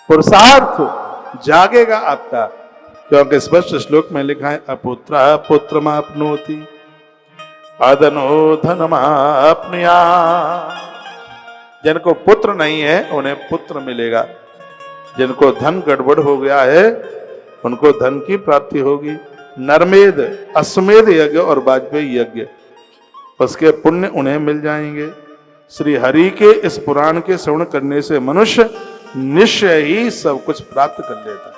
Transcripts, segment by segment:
पुरुषार्थ जागेगा आपका, क्योंकि स्पष्ट श्लोक में लिखा है अपुत्र पुत्रमाप्नोति अधनो धनमाप्नुया। जिनको पुत्र नहीं है उन्हें पुत्र मिलेगा, जिनको धन गड़बड़ हो गया है उनको धन की प्राप्ति होगी। नरमेध अश्वमेध यज्ञ और वाजपेयी यज्ञ, उसके पुण्य उन्हें मिल जाएंगे। श्री हरि के इस पुराण के श्रवण करने से मनुष्य निश्चय ही सब कुछ प्राप्त कर लेता है।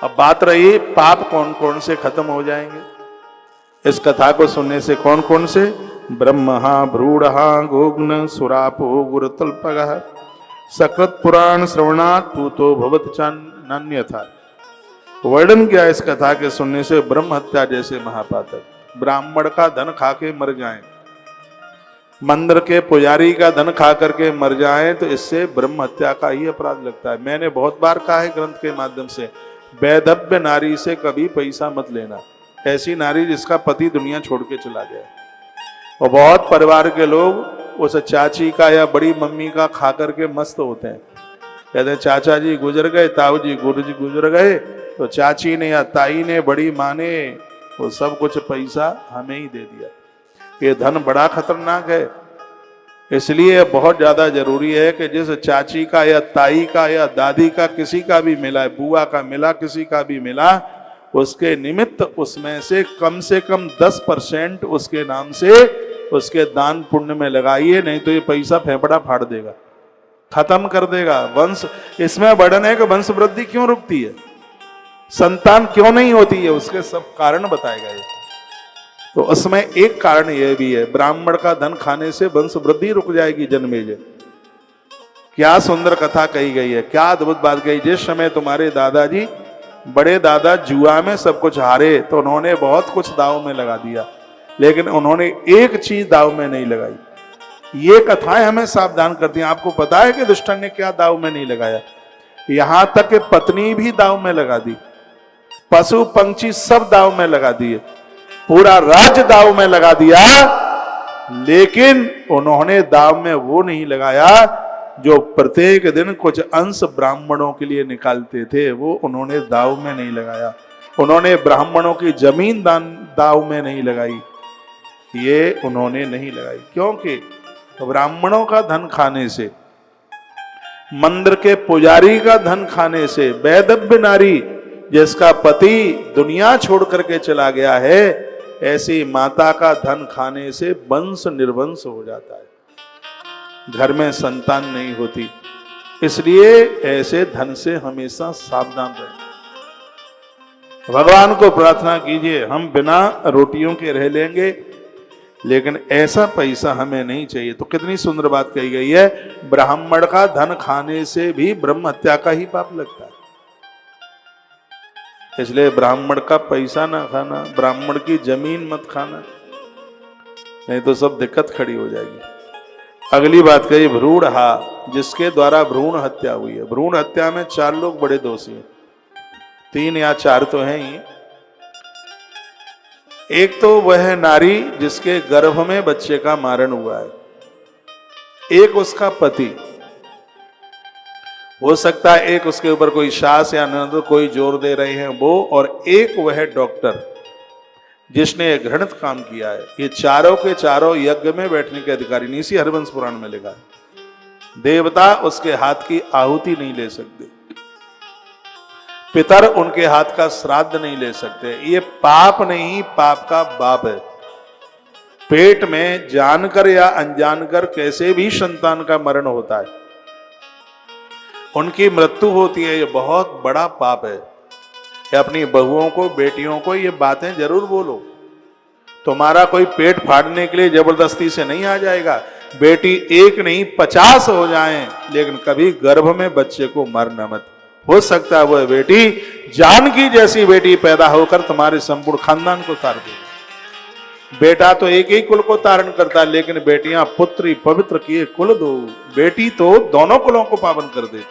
अब बात रही पाप कौन कौन से खत्म हो जाएंगे। इस कथा को सुनने से कौन कौन से? ब्रह्महा भ्रूढ़हा गोग्न सुरापो गुरुतल्पगः सकृत पुराण श्रवणात् पूतो भवत चान्यथा। वर्णन किया इस कथा के सुनने से ब्रह्म हत्या जैसे महापातक, ब्राह्मण का धन खा के मर जाएं, मंदिर के पुजारी का धन खा करके मर जाएं, तो इससे ब्रह्म हत्या का ही अपराध लगता है। मैंने बहुत बार कहा है ग्रंथ के माध्यम से, वैधव्य नारी से कभी पैसा मत लेना। ऐसी नारी जिसका पति दुनिया छोड़ के चला गया। और बहुत परिवार के लोग उस चाची का या बड़ी मम्मी का खा करके मस्त होते हैं। कहते हैं चाचा जी गुजर गए, ताऊ जी गुरु जी गुजर गए, तो चाची ने या ताई ने बड़ी माँ ने वो सब कुछ पैसा हमें ही दे दिया। ये धन बड़ा खतरनाक है, इसलिए बहुत ज्यादा जरूरी है कि जिस चाची का या ताई का या दादी का किसी का भी मिला, बुआ का मिला, किसी का भी मिला, उसके निमित्त उसमें से कम 10% उसके नाम से उसके दान पुण्य में लगाइए, नहीं तो ये पैसा फेफड़ा फाड़ देगा, खत्म कर देगा वंश। इसमें वर्णन है कि वंश वृद्धि क्यों रुकती है, संतान क्यों नहीं होती है, उसके सब कारण बताए गए। तो उसमें एक कारण यह भी है, ब्राह्मण का धन खाने से वंश वृद्धि रुक जाएगी। जन्मेजय क्या सुंदर कथा कही गई है, क्या अद्भुत बात कही। जिस समय तुम्हारे दादाजी बड़े दादा जुआ में सब कुछ हारे, तो उन्होंने बहुत कुछ दाव में लगा दिया, लेकिन उन्होंने एक चीज दाव में नहीं लगाई। ये कथाएं हमें सावधान करती हैं। आपको पता है कि दुष्टन ने क्या दाव में नहीं लगाया? यहां तक कि पत्नी भी दाव में लगा दी, पशु पंछी सब दाव में लगा दिए, पूरा राज्य दाव में लगा दिया, लेकिन उन्होंने दाव में वो नहीं लगाया जो प्रत्येक दिन कुछ अंश ब्राह्मणों के लिए निकालते थे, वो उन्होंने दाव में नहीं लगाया। उन्होंने ब्राह्मणों की जमीन दाव में नहीं लगाई, ये उन्होंने नहीं लगाई, क्योंकि ब्राह्मणों का धन खाने से, मंदिर के पुजारी का धन खाने से, वैधव्य नारी जिसका पति दुनिया छोड़ करके चला गया है, ऐसी माता का धन खाने से वंश निर्वंश हो जाता है, घर में संतान नहीं होती। इसलिए ऐसे धन से हमेशा सावधान रहें। भगवान को प्रार्थना कीजिए हम बिना रोटियों के रह लेंगे, लेकिन ऐसा पैसा हमें नहीं चाहिए। तो कितनी सुंदर बात कही गई है, ब्राह्मण का धन खाने से भी ब्रह्म हत्या का ही पाप लगता है। इसलिए ब्राह्मण का पैसा ना खाना, ब्राह्मण की जमीन मत खाना, नहीं तो सब दिक्कत खड़ी हो जाएगी। अगली बात कही भ्रूण, जिसके द्वारा भ्रूण हत्या हुई है। भ्रूण हत्या में 4 लोग बड़े दोषी हैं, 3 या 4 तो हैं ही। एक तो वह नारी जिसके गर्भ में बच्चे का मारण हुआ है, एक उसका पति, हो सकता है एक उसके ऊपर कोई सास या ननद कोई जोर दे रहे हैं वो, और एक वह डॉक्टर जिसने घृणित काम किया है। ये चारों के चारों यज्ञ में बैठने के अधिकारी नहीं। इसी हरिवंश पुराण में लिखा है, देवता उसके हाथ की आहुति नहीं ले सकते, पितर उनके हाथ का श्राद्ध नहीं ले सकते। ये पाप नहीं, पाप का बाप है। पेट में जानकर या अनजानकर कैसे भी संतान का मरण होता है, उनकी मृत्यु होती है, ये बहुत बड़ा पाप है। अपनी बहुओं को, बेटियों को ये बातें जरूर बोलो। तुम्हारा कोई पेट फाड़ने के लिए जबरदस्ती से नहीं आ जाएगा। बेटी 1 नहीं 50 हो जाएं, लेकिन कभी गर्भ में बच्चे को मारना मत। हो सकता है वह बेटी जानकी जैसी बेटी पैदा होकर तुम्हारे संपूर्ण खानदान को तार दे। बेटा तो एक ही कुल को तारण करता है, लेकिन बेटियां पुत्री पवित्र किए कुल दो। बेटी तो दोनों कुलों को पावन कर देती।